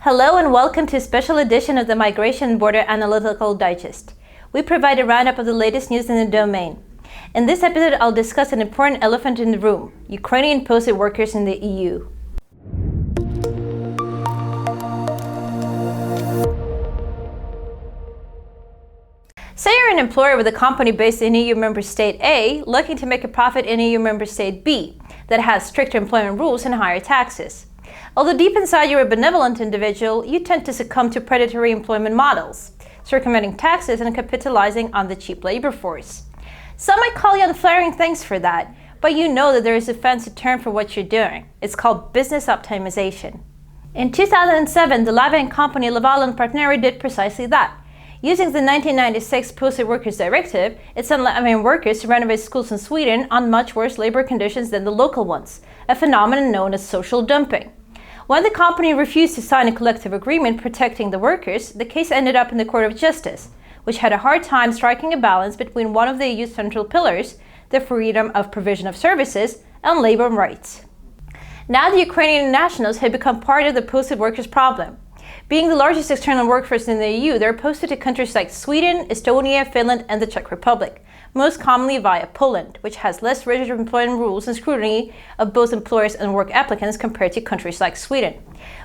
Hello and welcome to a special edition of the Migration and Border Analytical Digest. We provide a roundup of the latest news in the domain. In this episode, I'll discuss an important elephant in the room: Ukrainian posted workers in the EU. Say you're an employer with a company based in EU member state A, looking to make a profit in EU member state B that has stricter employment rules and higher taxes. Although deep inside you're a benevolent individual, you tend to succumb to predatory employment models, circumventing taxes and capitalizing on the cheap labor force. Some might call you unflattering things for that, but you know that there is a fancy term for what you're doing. It's called business optimization. In 2007, the Latvian company Laval & Partneri did precisely that. Using the 1996 Posted Workers Directive, it sent Latvian workers to renovate schools in Sweden on much worse labor conditions than the local ones, a phenomenon known as social dumping. When the company refused to sign a collective agreement protecting the workers, the case ended up in the Court of Justice, which had a hard time striking a balance between one of the EU's central pillars, the freedom of provision of services, and labor rights. Now the Ukrainian nationals had become part of the posted workers problem. Being the largest external workforce in the EU, they're posted to countries like Sweden, Estonia, Finland, and the Czech Republic, most commonly via Poland, which has less rigid employment rules and scrutiny of both employers and work applicants compared to countries like Sweden,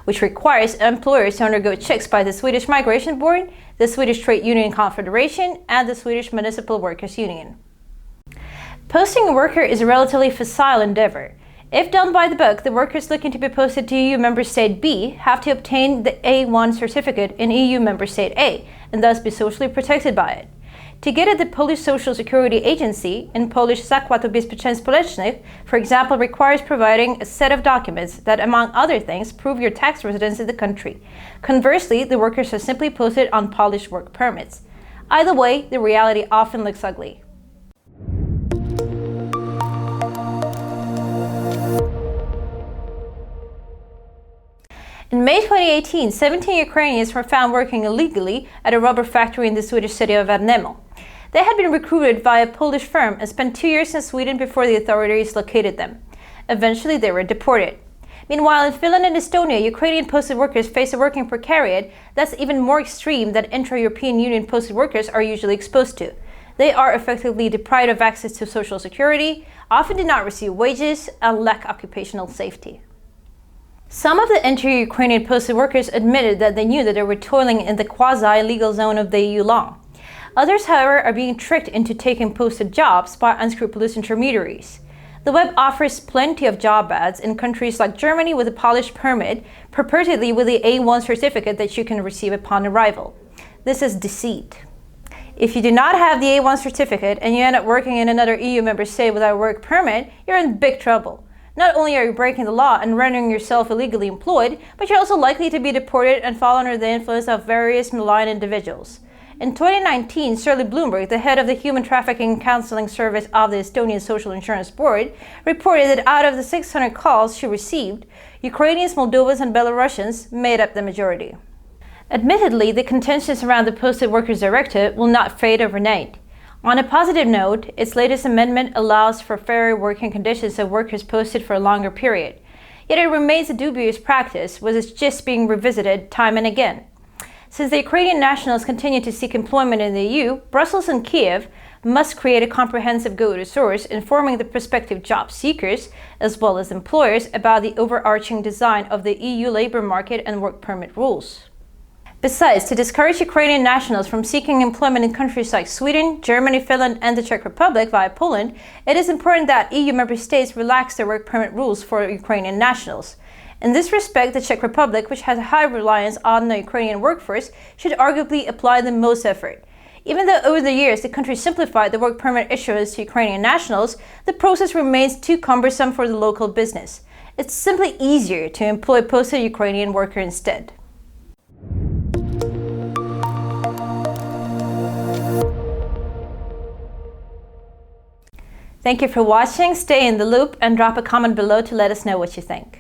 which requires employers to undergo checks by the Swedish Migration Board, the Swedish Trade Union Confederation, and the Swedish Municipal Workers Union. Posting a worker is a relatively facile endeavor. If done by the book, the workers looking to be posted to EU member state B have to obtain the A1 certificate in EU member state A and thus be socially protected by it. To get at the Polish Social Security Agency, in Polish Zakład Ubezpieczeń Społecznych, for example, requires providing a set of documents that, among other things, prove your tax residence in the country. Conversely, the workers are simply posted on Polish work permits. Either way, the reality often looks ugly. In May 2018, 17 Ukrainians were found working illegally at a rubber factory in the Swedish city of Värnamo. They had been recruited by a Polish firm and spent 2 years in Sweden before the authorities located them. Eventually, they were deported. Meanwhile, in Finland and Estonia, Ukrainian posted workers face a working precariat that's even more extreme than intra-European Union posted workers are usually exposed to. They are effectively deprived of access to social security, often do not receive wages, and lack occupational safety. Some of the inter-Ukrainian posted workers admitted that they knew that they were toiling in the quasi-legal zone of the EU law. Others, however, are being tricked into taking posted jobs by unscrupulous intermediaries. The web offers plenty of job ads in countries like Germany with a Polish permit, purportedly with the A1 certificate that you can receive upon arrival. This is deceit. If you do not have the A1 certificate and you end up working in another EU member state without a work permit, you're in big trouble. Not only are you breaking the law and rendering yourself illegally employed, but you're also likely to be deported and fall under the influence of various malign individuals. In 2019, Shirley Bloomberg, the head of the Human Trafficking Counseling Service of the Estonian Social Insurance Board, reported that out of the 600 calls she received, Ukrainians, Moldovans, and Belarusians made up the majority. Admittedly, the contentions around the Posted Workers Directive will not fade overnight. On a positive note, its latest amendment allows for fairer working conditions of workers posted for a longer period. Yet it remains a dubious practice, which is just being revisited time and again. Since the Ukrainian nationals continue to seek employment in the EU, Brussels and Kiev must create a comprehensive go-to source informing the prospective job seekers, as well as employers, about the overarching design of the EU labor market and work permit rules. Besides, to discourage Ukrainian nationals from seeking employment in countries like Sweden, Germany, Finland, and the Czech Republic via Poland, it is important that EU member states relax their work permit rules for Ukrainian nationals. In this respect, the Czech Republic, which has a high reliance on the Ukrainian workforce, should arguably apply the most effort. Even though over the years the country simplified the work permit issuance to Ukrainian nationals, the process remains too cumbersome for the local business. It's simply easier to employ a posted Ukrainian worker instead. Thank you for watching. Stay in the loop and drop a comment below to let us know what you think.